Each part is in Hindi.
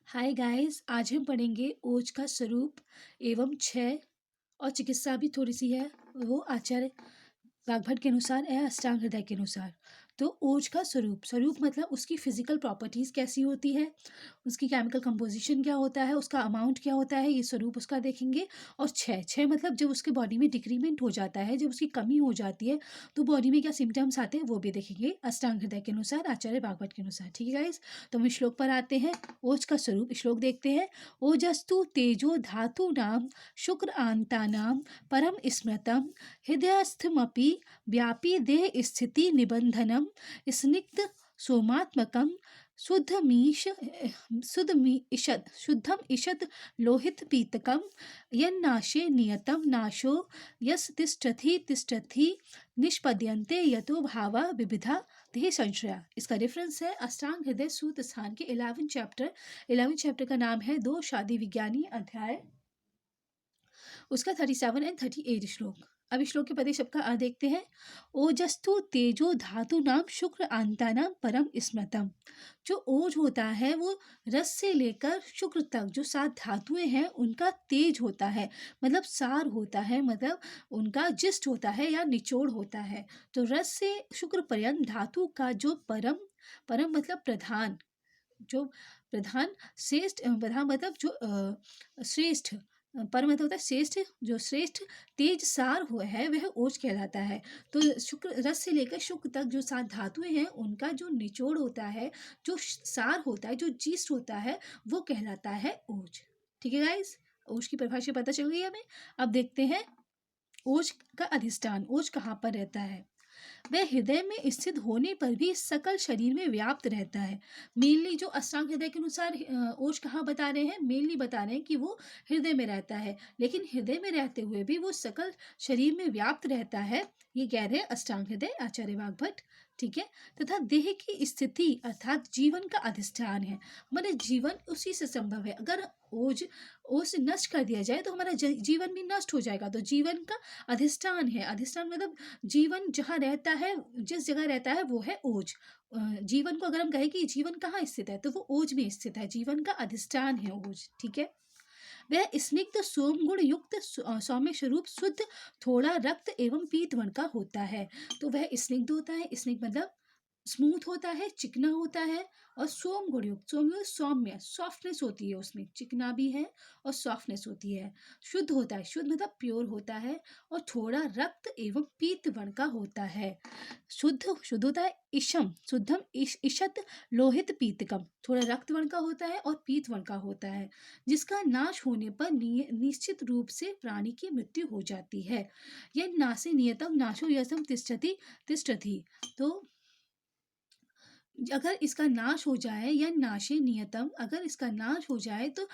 हाय गाइस, आज हम पढ़ेंगे ओज का स्वरूप एवं क्षय और चिकित्सा भी थोड़ी सी है। वो आचार्य वाग्भट के अनुसार है, अष्टांग हृदय के अनुसार। तो ओज का स्वरूप स्वरूप मतलब उसकी फिजिकल प्रॉपर्टीज कैसी होती है, उसकी केमिकल कंपोजिशन क्या होता है, उसका अमाउंट क्या होता है, ये स्वरूप उसका देखेंगे। और क्षय क्षय मतलब जब उसके बॉडी में डिक्रीमेंट हो जाता है, जब उसकी कमी हो जाती है तो बॉडी में क्या सिम्टम्स आते हैं वो भी देखेंगे अष्टांग हृदय के अनुसार, आचार्य वाग्भट के अनुसार। ठीक है गाइस, तो हम श्लोक पर आते हैं। ओज का स्वरूप श्लोक देखते हैं। ओजस्तु तेजो धातु नाम शुक्र आंता नाम परम स्मृतम हृदयस्थमपि व्यापी देह स्थिति निबंधनम स्निग्ध सोमात्मकम शुद्धम ईषद लोहित पीतकम यन्नाशे नियतम नाशो यस तिष्ठति तिष्ठति निष्पद्यन्ते यतो भावा विविधा देह संशया। इसका रेफरेंस है अष्टांग हृदय सूत्र स्थान के 11th चैप्टर का नाम है दो शादी विज्ञानी अध्याय, उसका 37 एंड 38 श्लोक। अब इस श्लोक के पदे शब्द का अर्थ देखते हैं। ओजस्तु तेजो धातु नाम शुक्र आंता नाम परम स्मृतम। जो ओज होता है वो रस से लेकर शुक्र तक जो 7 धातुएं हैं उनका तेज होता है, मतलब सार होता है, मतलब उनका जिस्ट होता है या निचोड़ होता है। तो रस से शुक्र पर्यंत धातु का जो परम परम मतलब प्रधान, जो प्रधान श्रेष्ठ, प्रधान मतलब जो श्रेष्ठ, पर मतलब होता है श्रेष्ठ, जो श्रेष्ठ तेज सार हुआ है वह ओज कहलाता है। तो शुक्र रस से लेकर शुक्र तक जो 7 धातुएं हैं उनका जो निचोड़ होता है, जो सार होता है, जो जीस्ट होता है, वो कहलाता है ओज। ठीक है गाइस, ओज की परिभाषा पता चल गई हमें। अब देखते हैं ओज का अधिष्ठान, ओज कहाँ पर रहता है। वह हृदय में स्थित होने पर भी सकल शरीर में व्याप्त रहता है। मेनली जो अष्टांग हृदय के अनुसार ओज कहाँ बता रहे हैं, मेनली बता रहे हैं कि वो हृदय में रहता है, लेकिन हृदय में रहते हुए भी वो सकल शरीर में व्याप्त रहता है, ये कह रहे हैं अष्टांग हृदय आचार्य वाग्भट। ठीक है, तथा देह की स्थिति अर्थात जीवन का अधिष्ठान है। हमारे जीवन उसी से संभव है। अगर ओज ओज से नष्ट कर दिया जाए तो हमारा जीवन भी नष्ट हो जाएगा। तो जीवन का अधिष्ठान है, अधिष्ठान मतलब जीवन जहाँ रहता है, जिस जगह रहता है वो है ओज। जीवन को अगर हम कहें कि जीवन कहाँ स्थित है तो वो ओज में स्थित है, जीवन का अधिष्ठान है ओज। ठीक है, वह स्निग्ध सोम गुण युक्त सौम्य स्वरूप शुद्ध थोड़ा रक्त एवं पीत वर्ण का होता है। तो वह स्निग्ध होता है, स्निग्ध मतलब स्मूथ होता है, चिकना होता है, और सोम गुण युक्त, सोम युक्त सौम्य, सॉफ्टनेस होती है उसमें, चिकना भी है और सॉफ्टनेस होती है। शुद्ध होता है, शुद्ध मतलब प्योर होता है, और थोड़ा रक्त एवं पीत वर्ण का होता है। शुद्ध शुद्ध होता है इशम, शुद्धम ईषत लोहित पीतकम, थोड़ा रक्त वर्ण का होता है और पीत वर्ण का होता है, जिसका नाश होने पर निश्चित रूप से प्राणी की मृत्यु हो जाती है। यह नासे नियतम नाशो यसम तिष्ठति तिष्ठति। तो अगर इसका नाश हो जाए या नाशे नियतम, अगर इसका नाश हो जाए तो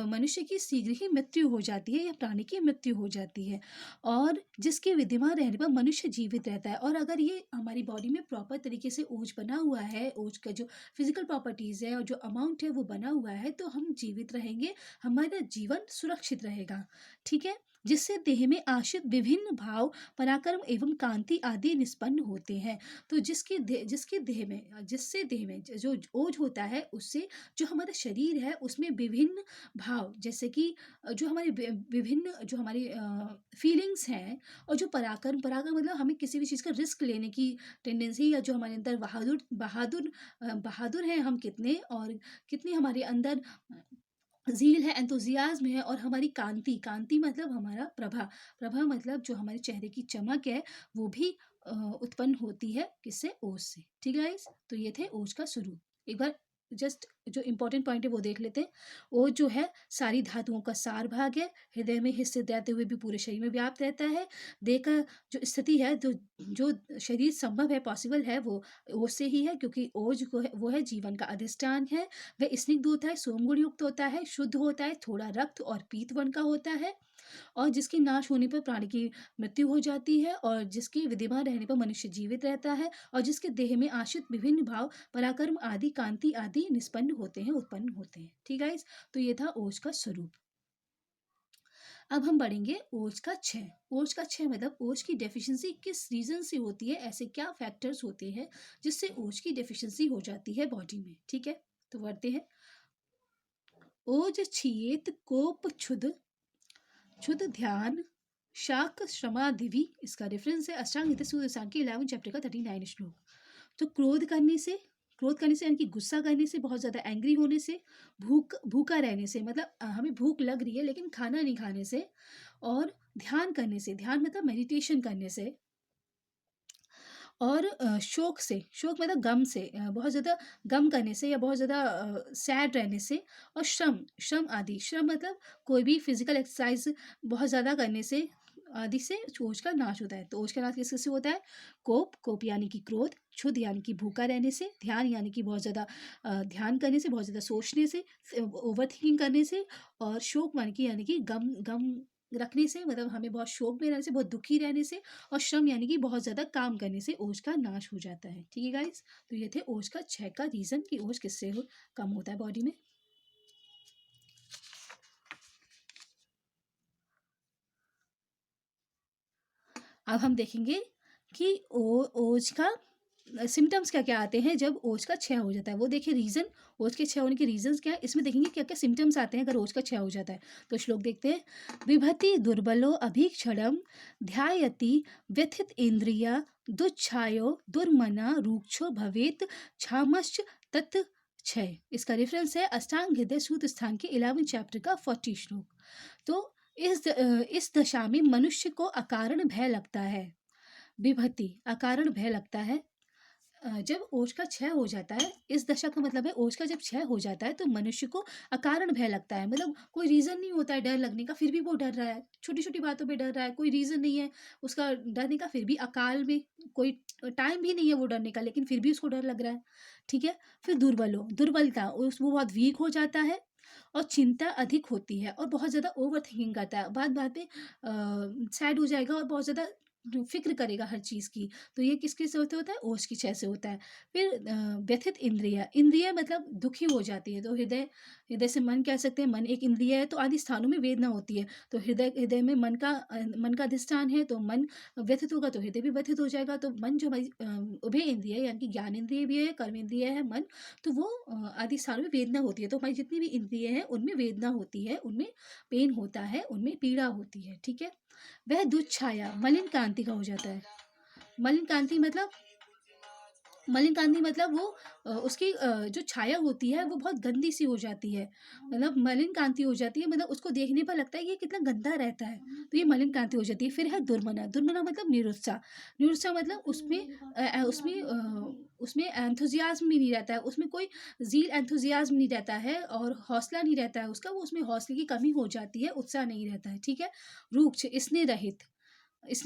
मनुष्य की शीघ्र ही मृत्यु हो जाती है या प्राणी की मृत्यु हो जाती है, और जिसके विद्यमान रहने पर मनुष्य जीवित रहता है। और अगर ये हमारी बॉडी में प्रॉपर तरीके से ओज बना हुआ है, ओज का जो फिजिकल प्रॉपर्टीज़ है और जो अमाउंट है वो बना हुआ है, तो हम जीवित रहेंगे, हमारा जीवन सुरक्षित रहेगा। ठीक है, जिससे देह में आश्रित विभिन्न भाव पराक्रम एवं कांति आदि निष्पन्न होते हैं। तो जिसके देह में, जिससे देह में जो ओज होता है उससे जो हमारा शरीर है उसमें विभिन्न भाव, जैसे कि जो हमारे विभिन्न जो हमारी फीलिंग्स हैं, और जो पराक्रम पराक्रम मतलब हमें किसी भी चीज़ का रिस्क लेने की टेंडेंसी, या जो हमारे अंदर बहादुर हैं हम कितने, और कितनी हमारे अंदर ज़ील है, एंथुसियाज्म है, और हमारी कांति, कांति मतलब हमारा प्रभा, प्रभा मतलब जो हमारे चेहरे की चमक है वो भी उत्पन्न होती है किससे, ओज से। ठीक है गाइस, तो ये थे ओज का स्वरूप। एक बार जस्ट जो इंपॉर्टेंट पॉइंट है वो देख लेते हैं। ओज जो है सारी धातुओं का सार भाग है, हृदय में हिस्से रहते हुए भी पूरे शरीर में व्याप्त रहता है। देह का जो स्थिति है, जो जो शरीर संभव है, पॉसिबल है, वो ओज से ही है, क्योंकि ओज को है वो है जीवन का अधिष्ठान है। वह स्निग्ध होता है, सोमगुण युक्त होता है, शुद्ध होता है, थोड़ा रक्त और पीत वर्ण का होता है, और जिसके नाश होने पर प्राणी की मृत्यु हो जाती है, और जिसके विद्यमान रहने पर मनुष्य जीवित रहता है, और जिसके देह में आश्रित विभिन्न भाव पराक्रम आदि कांति आदि निष्पन्न होते हैं, उत्पन्न होते हैं। ठीक है गाइस, तो ये था ओज का स्वरूप। अब हम बढ़ेंगे ओज का क्षय। ओज का क्षय मतलब ओज की डेफिशिएंसी किस रीजन से होती है, ऐसे क्या फैक्टर्स होते हैं जिससे ओज की डेफिशिएंसी हो जाती है बॉडी में। ठीक है, तो बढ़ते हैं। ओज छियेत कोप क्षुध क्षुध ध्यान शाक श्रमादिवि। इसका रेफरेंस है अष्टांग हृदय सूर्य के 11 चैप्टर का 39 श्लोक। तो क्रोध करने से यानी कि गुस्सा करने से, बहुत ज़्यादा एंग्री होने से, भूखा रहने से, मतलब हमें भूख लग रही है लेकिन खाना नहीं खाने से, और ध्यान करने से, ध्यान मतलब मेडिटेशन करने से, और शोक मतलब गम से, बहुत ज़्यादा गम करने से या बहुत ज़्यादा सैड रहने से, और श्रम आदि, श्रम मतलब कोई भी फिजिकल एक्सरसाइज बहुत ज़्यादा करने से आदि से ओज का नाश होता है। तो ओज का नाश किससे होता है? कोप यानी कि क्रोध, क्षुध यानी कि भूखा रहने से, ध्यान यानी कि बहुत ज़्यादा ध्यान करने से, बहुत ज़्यादा सोचने से, ओवर थिंकिंग करने से, और शोक यानी कि गम गम रखने से, मतलब हमें बहुत शोक में रहने से, बहुत दुखी रहने से, और श्रम यानी कि बहुत ज़्यादा काम करने से ओज का नाश हो जाता है। ठीक है गाइस, तो ये थे ओज का 6 का रीज़न कि ओज किससे कम होता है बॉडी में। अब हम देखेंगे कि ओज का सिम्टम्स क्या क्या आते हैं जब ओज का 6 हो जाता है। वो देखिए रीज़न, ओज के 6 होने के रीजंस क्या है, इसमें देखेंगे क्या क्या सिम्टम्स आते हैं अगर ओज का 6 हो जाता है। तो श्लोक देखते हैं। विभति दुर्बलो अभीक्षणम ध्यायति व्यथित इंद्रिया दुच्छायो दुर्मना रूक्षो भवेत क्षामश्च तत् क्षय। इसका रेफरेंस है अष्टांग हृदय सूत्र स्थान के 11 चैप्टर का 40 श्लोक। तो इस दशा में मनुष्य को अकारण भय लगता है। विभति अकारण भय लगता है। जब ओज का 6 हो जाता है, इस दशा का मतलब है ओज का जब 6 हो जाता है तो मनुष्य को अकारण भय लगता है, मतलब कोई रीज़न नहीं होता है डर लगने का, फिर भी वो डर रहा है, छोटी छोटी बातों पे डर रहा है, कोई रीज़न नहीं है उसका डरने का, फिर भी अकाल में कोई टाइम भी नहीं है वो डरने का, लेकिन फिर भी उसको डर लग रहा है। ठीक है। फिर दुर्बलता, वो बहुत वीक हो जाता है, और चिंता अधिक होती है, और बहुत ज़्यादा ओवर थिंकिंग करता है, बात बात पे सैड हो जाएगा और बहुत ज़्यादा फिक्र करेगा हर चीज़ की। तो ये किसके से होता है? ओज की 6 से होता है। फिर व्यथित इंद्रिय मतलब दुखी हो जाती है। तो हृदय हृदय से मन कह सकते हैं, मन एक इंद्रिय है, तो आदि स्थानों में वेदना होती है। तो हृदय में मन का अधिष्ठान है, तो मन व्यथित होगा तो हृदय भी व्यथित हो जाएगा। तो मन जो हमारी उभय इंद्रिय है, यानी कि ज्ञान इंद्रिय भी है, कर्म इंद्रिय है मन, तो वो आदि स्थानों में वेदना होती है। तो हमारी जितनी भी इंद्रिय हैं उनमें वेदना होती है, उनमें पेन होता है, उनमें पीड़ा होती है। ठीक है। वह दुच्छाया मलिन कांति का हो जाता है। मलिन कांति मतलब वो उसकी जो छाया होती है वो बहुत गंदी सी हो जाती है, मतलब मलिन कांति हो जाती है, मतलब उसको देखने पर लगता है ये कितना गंदा रहता है, तो ये मलिन कांति हो जाती है। फिर है दुर्मना मतलब निरुत्साह मतलब उसमें एंथुजियाज्म भी नहीं रहता है, उसमें कोई ज़ील एंथुजियाज्म नहीं रहता है, और हौसला नहीं रहता है उसका, वो उसमें हौसले की कमी हो जाती है, उत्साह नहीं रहता है। ठीक है। रूक्ष स्नेह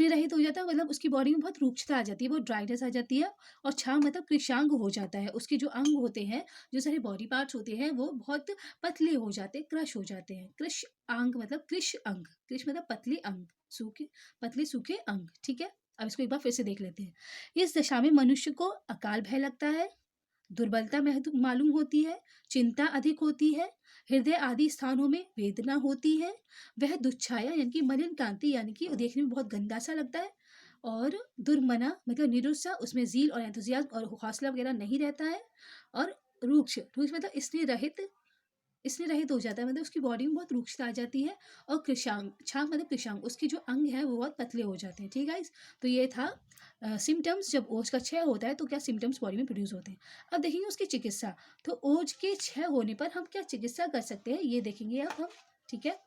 रहित हो जाता है, मतलब उसकी बॉडी में बहुत रूक्षता आ जाती है, बहुत ड्राइनेस आ जाती है, और छाम मतलब कृशांग हो जाता है, उसके जो अंग होते हैं, जो सारे बॉडी पार्ट्स होते हैं वो बहुत पतले हो जाते हैं, क्रश हो जाते हैं। कृश अंग मतलब कृश मतलब पतले अंग, सूखे पतले सूखे अंग। ठीक है। अब इसको एक बार फिर से देख लेते हैं। इस दशा में मनुष्य को अकाल भय लगता है, दुर्बलता मालूम होती है, चिंता अधिक होती है, हृदय आदि स्थानों में वेदना होती है, वह दुच्छाया यानी कि मलिन कांति यानी कि देखने में बहुत गंदा सा लगता है, और दुर्मना मतलब निरुत्साह, उसमें जील और एंथुजियाज्म और हौसला वगैरह नहीं रहता है, और रूक्ष मतलब स्नेह रहित हो जाता है, मतलब उसकी बॉडी में बहुत रूक्षता आ जाती है, और छांग मतलब कृशांग, उसके जो अंग है वो बहुत पतले हो जाते हैं। ठीक है गाइस, तो ये था सिम्टम्स जब ओज का 6 होता है तो क्या सिम्टम्स बॉडी में प्रोड्यूस होते हैं। अब देखेंगे उसकी चिकित्सा। तो ओज के 6 होने पर हम क्या चिकित्सा कर सकते हैं ये देखेंगे अब हम। ठीक है।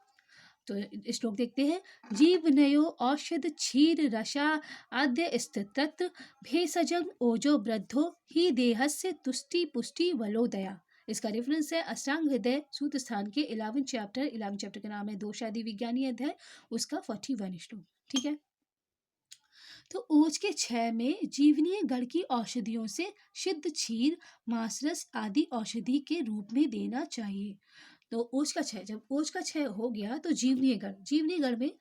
तो श्लोक देखते हैं। जीवनयो औषध क्षीर रसा आद्य स्थित भेषजम ओजो वृद्धो ही देहस्य तुष्टि पुष्टि वलोदया। इसका रेफरेंस है अष्टांग हृदय सूत्र स्थान के 11 चैप्टर का नाम है दोषादि विज्ञानी अध्याय, उसका 41 श्लोक। ठीक है। तो ओज के 6 में जीवनीय गढ़ की औषधियों से सिद्ध क्षीर मासरस आदि औषधि के रूप में देना चाहिए। तो ओज का 6, जब ओज का 6 हो गया तो जीवनी गढ़ में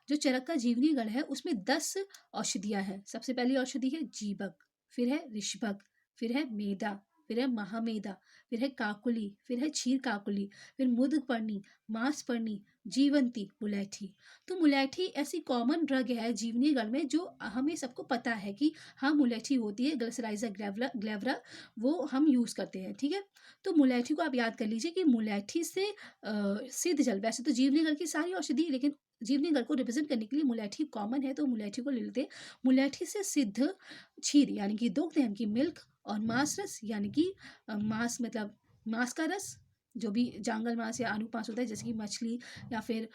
जो चरक का जीवनी गढ़ है उसमें 10 औषधियां हैं। सबसे पहली औषधि है जीवक, फिर है ऋषभक, फिर है मेधा, फिर है महामेदा, फिर है काकुली, फिर है क्षीर काकुली, फिर मुदपर्णी, मांसपर्णी, जीवंती, मुलैठी। तो मुलैठी ऐसी कॉमन ड्रग है जीवनी गढ़ में जो हमें सबको पता है कि हाँ मुलैठी होती है, ग्लिसराइजा ग्लेवरा वो हम यूज़ करते हैं, ठीक है। तो मुलैठी को आप याद कर लीजिए कि मुलैठी से सिद्ध जल, वैसे तो जीवनी गढ़ की सारी औषधि, लेकिन जीवनी गढ़ को रिप्रेजेंट करने के लिए मुलैठी कॉमन है तो मुलैठी को ले लेते हैं। मुलैठी से सिद्ध क्षीर यानी कि दुग्ध यानी कि मिल्क, और मांस रस यानी कि मांस मतलब मांस का रस, जो भी जांगल मांस या आनू मांस होता है जैसे कि मछली या फिर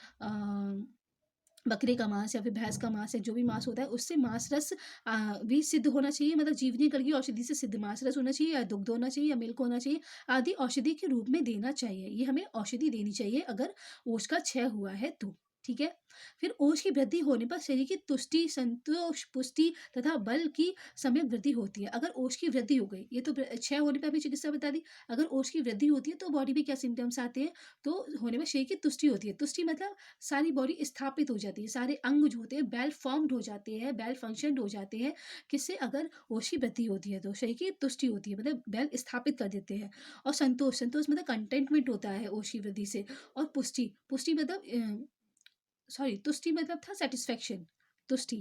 बकरे का मांस या फिर भैंस का मांस या जो भी मांस होता है उससे मांस रस भी सिद्ध होना चाहिए, मतलब जीवनी गढ़ की औषधि से सिद्ध मांस रस होना चाहिए या दुग्ध होना चाहिए या मिल्क होना चाहिए आदि औषधि के रूप में देना चाहिए। ये हमें औषधि देनी चाहिए अगर ओज का क्षय हुआ है तो, ठीक है। फिर ओज की वृद्धि होने पर शरीर की तुष्टि, संतोष, पुष्टि तथा बल की सम्यक वृद्धि होती है। अगर ओज की वृद्धि हो गई, ये तो क्षय होने पर भी चिकित्सा बता दी। अगर ओज की वृद्धि होती है तो बॉडी में क्या सिम्टम्स आते हैं, तो होने में शरीर की तुष्टि होती है। तुष्टि मतलब सारी बॉडी स्थापित हो जाती है, सारे अंग जो होते हैं वेल फॉर्म्ड हो जाते हैं, वेल फंक्शनड हो जाते हैं। किससे, अगर ओज की वृद्धि होती है तो शरीर की तुष्टि होती है, मतलब वेल स्थापित कर देते हैं। और संतोष, संतोष मतलब कंटेंटमेंट होता है ओज की वृद्धि से। और पुष्टि, पुष्टि मतलब सॉरी तुष्टि मतलब था सेटिस्फेक्शन, तुष्टि,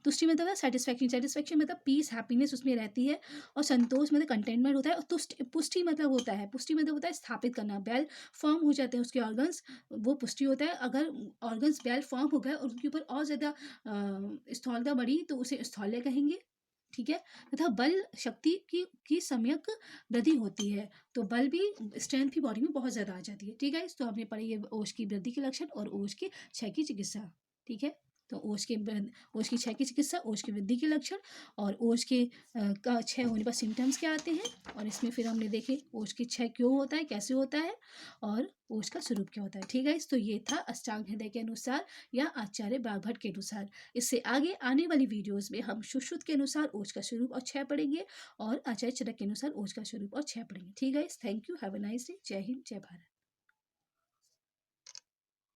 तुष्टि मतलब है सेटिस्फेक्शन, सेटिस्फेक्शन मतलब पीस हैप्पीनेस उसमें रहती है। और संतोष मतलब कंटेनमेंट होता है। और तुष्ट पुष्टि मतलब होता है, पुष्टि मतलब होता है स्थापित करना, वेल फॉर्म हो जाते हैं उसके ऑर्गन्स, वो पुष्टि होता है। अगर ऑर्गन्स वेल फॉर्म हो गए और उनके ऊपर और ज़्यादा स्थूलता बढ़ी तो उसे स्थौल्य कहेंगे, ठीक है। तथा बल शक्ति की सम्यक वृद्धि होती है, तो बल भी, स्ट्रेंथ भी बॉडी में बहुत ज़्यादा आ जाती है, ठीक है। तो हमने पढ़ी है ओज की वृद्धि के लक्षण और ओज के क्षय की चिकित्सा, ठीक है। तो ओज की क्षय की चिकित्सा, ओज की वृद्धि के लक्षण और ओज के का क्षय होने पर सिम्टम्स क्या आते हैं। और इसमें फिर हमने देखे ओज की क्षय क्यों होता है, कैसे होता है, और ओज का स्वरूप क्या होता है, ठीक है। तो ये था अष्टांग हृदय के अनुसार या आचार्य बागभट्ट के अनुसार। इससे आगे आने वाली वीडियोस में हम सुश्रुत के अनुसार ओज का स्वरूप और क्षय पढ़ेंगे और आचार्य चरक के अनुसार ओज का स्वरूप और क्षय पढ़ेंगे, ठीक है। Thank you, have a nice day, जय हिंद, जय भारत।